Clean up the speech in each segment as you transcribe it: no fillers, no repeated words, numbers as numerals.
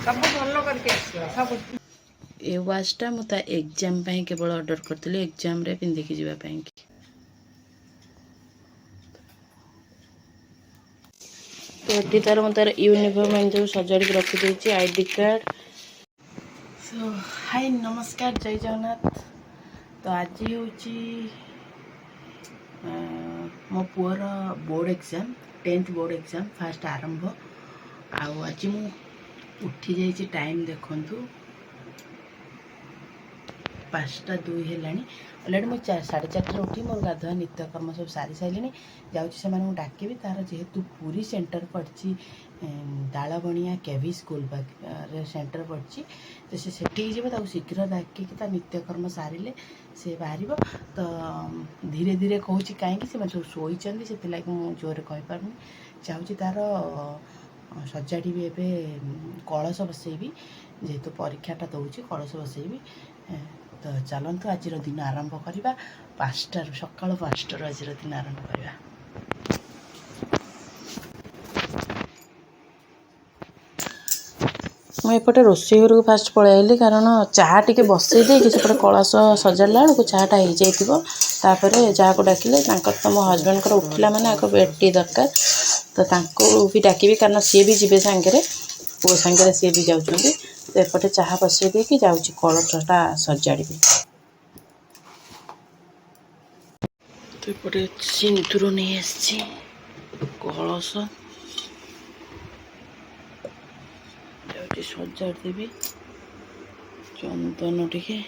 ए वाचटा मु ता एग्जाम ପାଇଁ କେବଳ ଅର୍ଡର କରିଥିଲି ଏକ୍ଜାମ ରେ ପିନ୍ଧିକି ଯିବା ପାଇଁ କି तो एठी तार मु तार यूनिफॉर्म एन जो सजाड़ी रखी देछि आईडी कार्ड सो हाय नमस्कार जय जगन्नाथ तो आज होची मो poor board exam 10th board exam fast आरंभ आउ आज मु उठी जाइए टाइम देखु 5:02 हेलानी अलरेडी मुझे 4:30 उठी मोर गाधुआ नित्यकर्म सब सारी सारे जाऊँ डाकबी तार जेहेतु पूरी सेंटर पड़ी दालबणिया केवी स्कूल सेंटर पड़ी तो सेठी जीव शीघ्र डाकिकी नित्यकर्म सारे से बाहर तो धीरे धीरे कहूँ कहीं सब शोचती से जोर कहीपरि चाहूँ तार सजाड़ी भी एवं कलश बसैबी जेहेतु परीक्षाटा दूसरी कलश बसैबी तो चलतु आज दिन आरंभ करवा 5टार सका 5टार आज दिन आरंभ करवा मुझे रोषे घर को फास्ट पलैली कारण चाह टी बसई देपटे कलश सजाड़ा बेलू चाहटा हो जापर जहाँ को डाकिले तो मो हजबैंड को उठला मैंने आगे बेड टी दरकार तो भी डाकबी कारण सी भी जी सांगे पु सांगे सी भी जाऊँगी तो एपटे चाह बसई देकी जाऊँगी कलशटा सजाड़ी तो एपटे सिंदूर नहीं आसी कलश जाऊँगी सजाड़ देवी चंदन टिके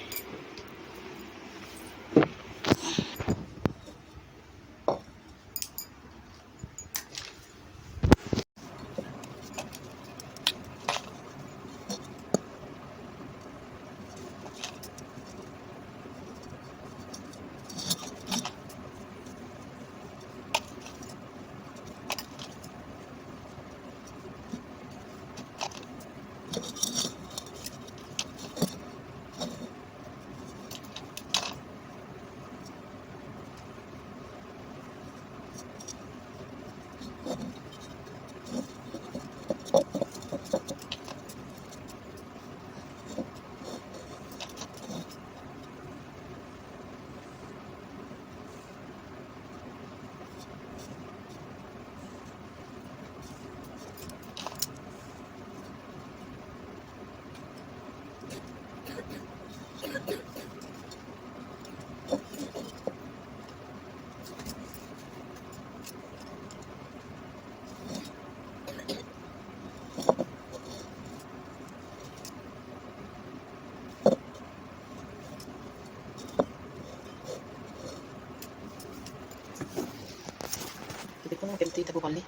देखो मैं केमती तक कली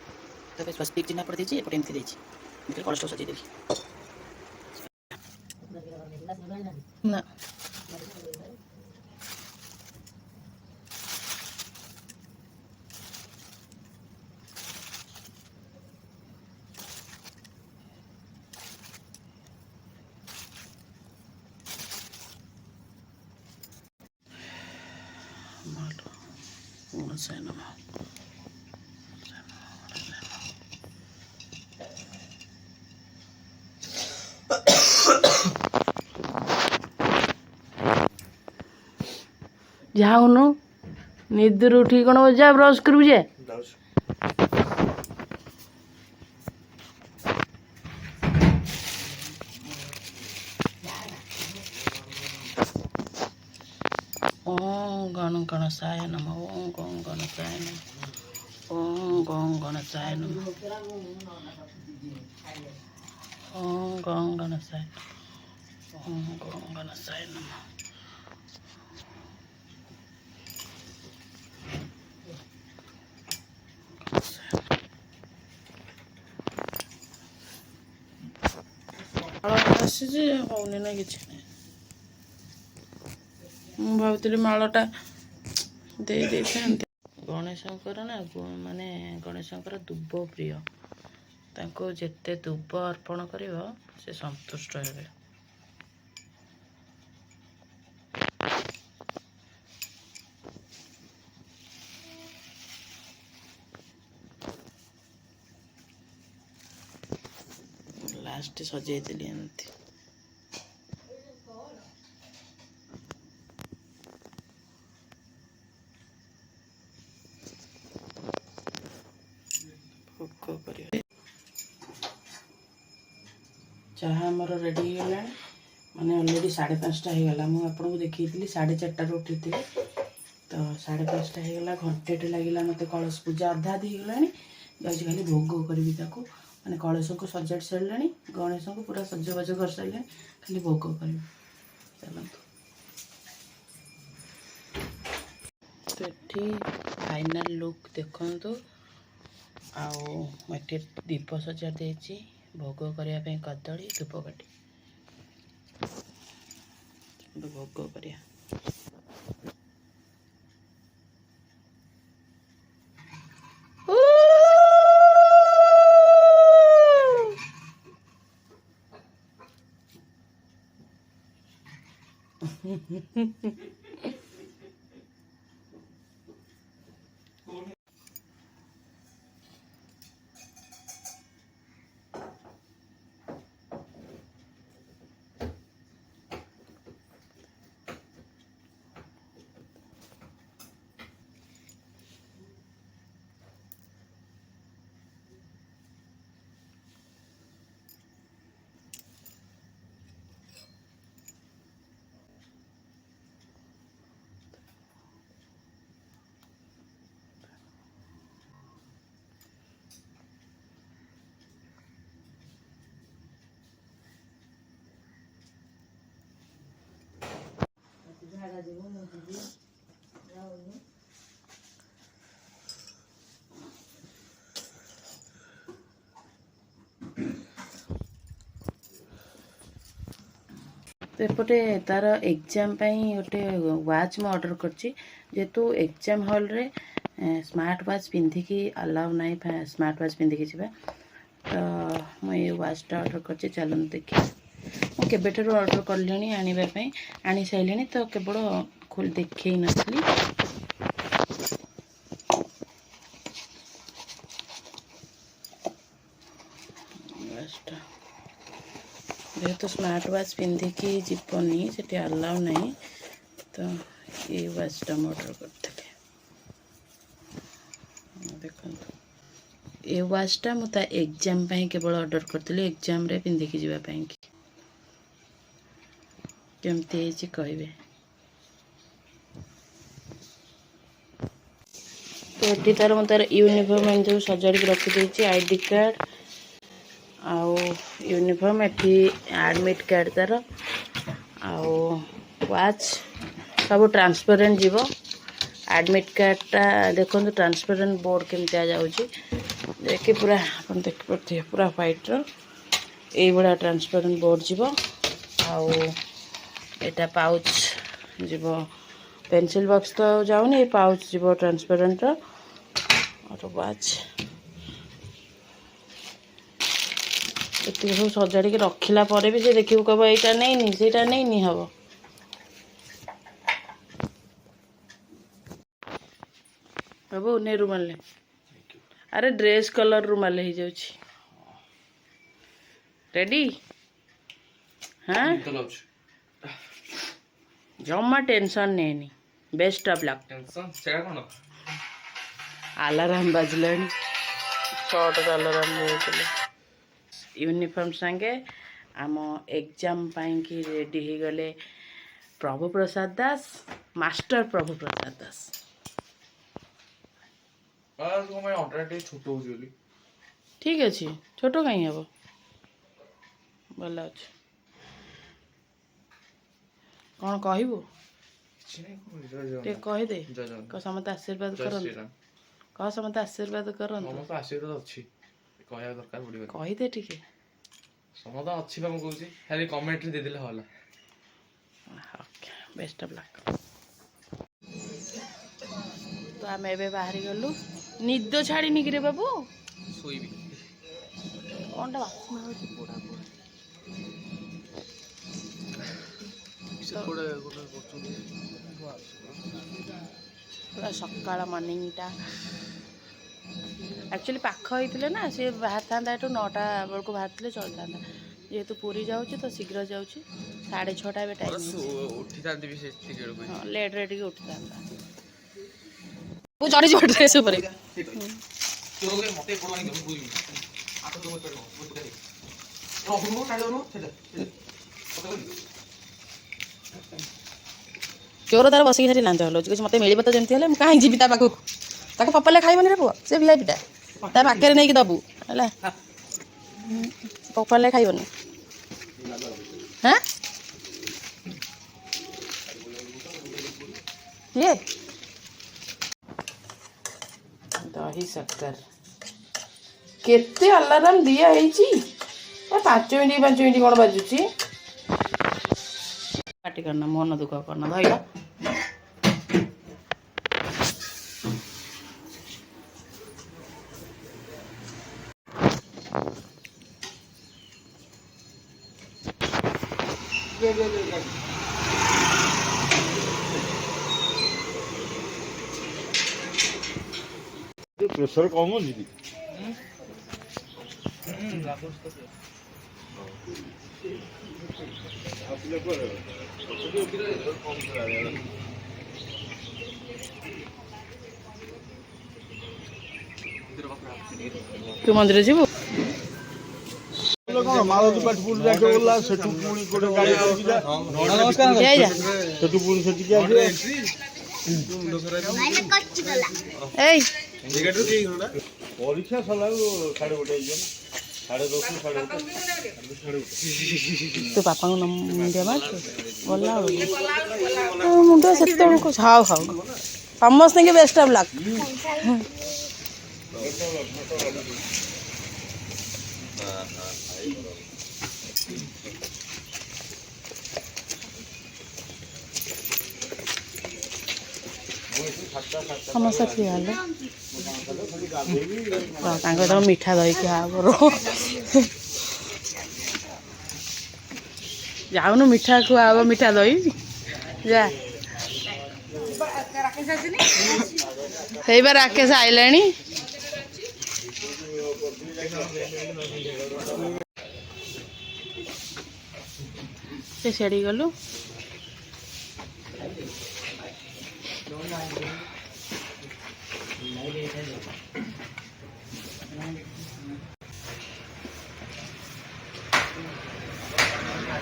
तब स्वस्तिक चिन्ह पड़ देती एपटे एमती देती कलश सजाई देवी ना जाऊनु निदर उठी कौन जा ब्रश करू जे ओम गण गणसाय नमः ओम गणसाय नमः ओम गणसाय नमः ओम गणसाय ओम गणसाय नमः आसी होने ना कि भावुली मालटा दे गणेशंकर ना माने गणेशंकर दुब प्रिय तांको जेते दुब अर्पण करिवो से संतुष्ट हेबे ଫାଷ୍ଟ ସଜେଇ ଦେଲି ଏମିତି। ଭୋଗ କରିବା। ଚାହା ଆମର ରେଡ଼ି ହେଇଗଲାଣି, ମାନେ ଅଲରେଡ଼ି 5:30 ହେଇଗଲା। ମୁଁ ଆପଣଙ୍କୁ ଦେଖେଇଥିଲି 4:30ରୁ ଉଠିଥିଲି, ତ 5:30 ହେଇଗଲା। ଘଣ୍ଟେଟେ ଲାଗିଲା ମୋତେ। କଳସ ପୂଜା ଅଧା ଅଧି ହେଇଗଲାଣି, ଯାଉଛି ଖାଲି ଭୋଗ କରିବି ତାକୁ। ମାନେ କଳସକୁ ସଜାଡ଼ି ସାରିଲାଣି, ଗଣେଶଙ୍କୁ ପୁରା ସଜବାଜ କରିସାରିଲାଣି, ଖାଲି ଭୋଗ କରିବି। ଚାଲନ୍ତୁ। ତ ଏଠି ଫାଇନାଲ୍ ଲୁକ୍ ଦେଖନ୍ତୁ। ଆଉ ଏଠି ଦୀପ ସଜା ଦେଇଛି, ଭୋଗ କରିବା ପାଇଁ କଦଳୀ ଧୂପକାଠି। ଭୋଗ କରିବା। तो एपटे तार एग्जाम गोटे वाच मैं ऑर्डर करेतु एग्जाम हॉल रे स्मार्ट वाच पिंधिकी अलाउ ना स्मार्ट वाच पिंधिकी जावा। तो मुझे वाचटा ऑर्डर कर चलते देखिए। मुझे ऑर्डर कली आने आनी सारे, तो केवल खोल देखे नी। जेहेतु स्मार्ट वाच पिंधिकी जीवनी से अलाउ नहीं, तो ये वाचटा ऑर्डर करते। देखो ये वाचटा मुझे एग्जाम केवल ऑर्डर करी, एग्जाम रे पिंधिकी जावाई। केमती कहे। तो ये तार मुझे तार यूनिफॉर्म जो सजाड़ रखी आईडी कार्ड आउ यूनिफॉर्म, एटी एडमिट कार्ड तार आउ वाच सब ट्रांसपेरेंट जीव। एडमिट कार्डटा देखो ट्रांसपेरेंट बोर्ड केमती आ जाऊँगी देखिए, पूरा आप देख पारे पूरा व्हाइट ये भाया ट्रांसपेरेंट बोर्ड जीव। आउ एटा पाउच जीव, पेंसिल बॉक्स तो जाऊनी, ये पाउच जीव ट्रांसपेरेंट और वाच। ये सब सजाड़ के रखला भी से देखिए कब यहाँ नहीं से नहीं हम। बाबू ने रुमाल ले, अरे ड्रेस कलर रुमाल हो जाऊँ। रेडी? हाँ जमा टेंशन नहीं, बेस्ट ऑफ लक। अलार्म बाजला, शॉर्ट अलार्म यूनिफॉर्म संगे आम एग्जाम की रेडी हो गले प्रभु प्रसाद दास, मास्टर प्रभु प्रसाद दास। ठीक अच्छे, छोट कहीं हम भल अच्छे। कौन कहबू कहीदे, कह समत आशीर्वाद कर, कह समत आशीर्वाद कर। कहीदे टिके समत अच्छी बा कहूँ खाली कमेंट दे देले होला। Best of luck. तो आम ए बाहरी गलु, निद छाड़ी कि बाबू सोईबी कौन बास्ना होची पूरा पूरा पूरा सकाळ मॉर्निंगटा एक्चुअली पाख होते ना, सी बाहर था 9टा बेलू बाहर चलता, जेहेतु पुरी जाऊँ तो शीघ्र जाऊँ 6:30 ए टाइम उठी था भी से हाँ लेट रे टिके उठी था वो चढ़ी जाओ ड्रेस ऊपर मते पड़वानी हम बुझी आतो तो कर वो चोर तार बसिक से लांच हलो मत मिल तो जमी है कहीं जीवी पाक पपाले खाइबनी रे पुआ से भिआईपीटा ता पाखे नहीं दबू है पपाले खाइबनी हाँ ये दही शक्कर केते अलार्म दिया है 5 मिनिट कौन बाजुची पार्टी करना मन दुख करना धैला प्रेशर कम हो जी तू मंदिर जीवु मारुति पाटपुर जाके बोला सेठू पुणी कोटे गाड़ी करके जा जय जा सेठू पुणी सेठी के आजे एई परीक्षा सला 1:30 आइयो ना 10:30 तू पापा को मुंडिया मार बोला मुंडिया सेते को हाउ हाउ समस्त के बेस्ट ऑफ लक समस्या ठीक है तो मीठा दही क्या जाऊनु मीठा खुआ मीठा दही जा बार राकेश आइला से गलु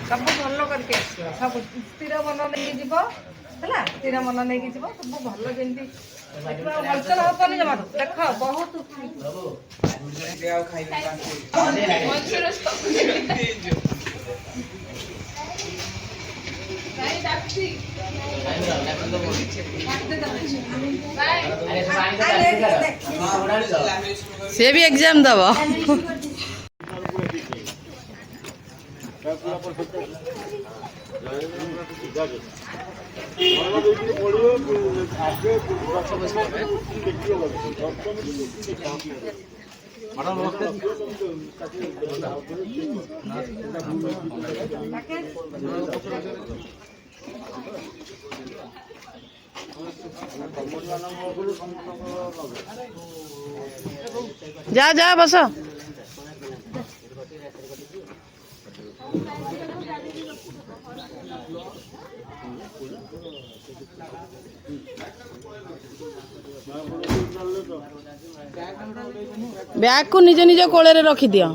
सब भल करके सब स्थिर मन नहीं जीव है स्थिर मन नहीं जीव सब भल जमी हलचल हेनी जमा देख बहुत से भी एग्जाम दब जा जा बस बैग को निज निज कोल रखी दियो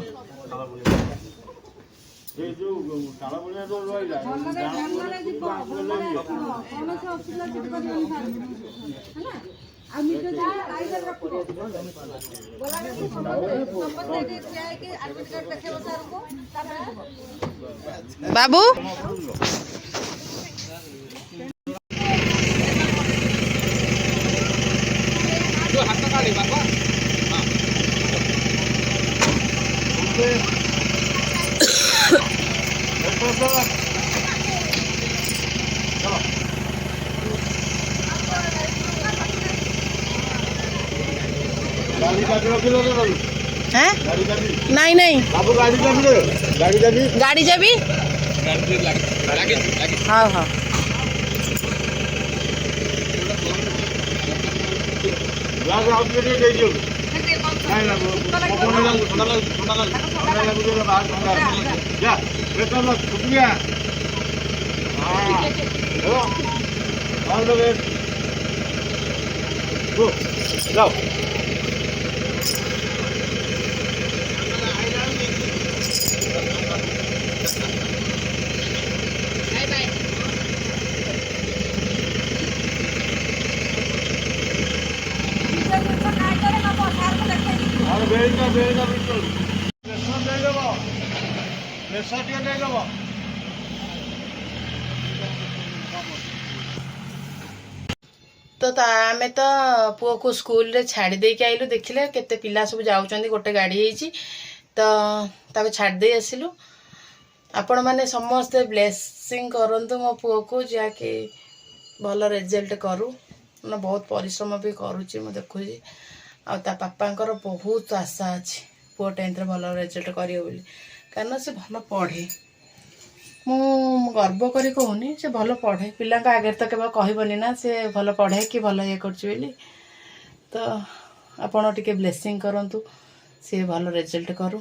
बाबू हैं? नहीं नहीं बाबू गाड़ी चाबी दे गाड़ी चाबी गाड़ी जाबी हाँ हाँ ग्लास आउट के दे दियो କାଇଁ ଲାଗୁ ଥଣ୍ଡା ଲାଗୁଛି ଥଣ୍ଡା ଲାଗୁଛି ବାହାର ଥଣ୍ଡା ଯା ବେଟର ଶୁକ୍ରିଆ ହଁ ଅଲ୍ ଦ ବେଷ୍ଟ ଗो ଯାଅ ଆଉ ବେଳିକା ଭିତରୁ ପ୍ରେସର ଦେଇଦେବ ପ୍ରେସର ଟିକେ ଦେଇଦେବ ଆମେ ତ ପୁଅକୁ ସ୍କୁଲରେ ଛାଡ଼ି ଦେଇକି ଆଇଲୁ ଦେଖିଲେ କେତେ ପିଲା ସବୁ ଯାଉଛନ୍ତି ଗୋଟେ ଗାଡ଼ି ହେଇଛି ତ ତାକୁ ଛାଡ଼ି ଦେଇ ଆସିଲୁ ଆପଣମାନେ ସମସ୍ତେ ବ୍ଲେସିଂ କରନ୍ତୁ ମୋ ପୁଅକୁ ଯାହାକି ଭଲ ରେଜଲ୍ଟ କରୁ ମାନେ ବହୁତ ପରିଶ୍ରମ ବି କରୁଛି ମୁଁ ଦେଖୁଛି ଆଉ ତା ବାପାଙ୍କର ବହୁତ ଆଶା ଅଛି ପୁଅ 10th ଭଲ ରେଜଲ୍ଟ କରିବ ବୋଲି କାରଣ ସେ ଭଲ ପଢ଼େ ମୁଁ ଗର୍ବ କରି କହୁନି ସେ ଭଲ ପଢ଼େ ପିଲାଙ୍କ ଆଗରେ ତ କେବେ କହିବନି ନା ସେ ଭଲ ପଢ଼େ କି ଭଲ ଇଏ କରୁଛି ବୋଲି ତ ଆପଣ ଟିକେ ବ୍ଲେସିଂ କରନ୍ତୁ ସେ ଭଲ ରେଜଲ୍ଟ କରୁ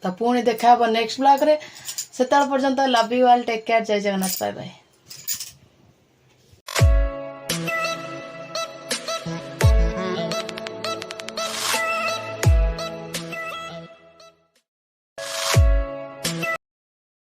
ତ ପୁଣି ଦେଖା ହେବ ନେକ୍ସଟ ବ୍ଲଗ୍ରେ ସେତେବେଳେ ପର୍ଯ୍ୟନ୍ତ love you all take care ଜୟ ଜଗନ୍ନାଥ ବାଏ ବାଏ।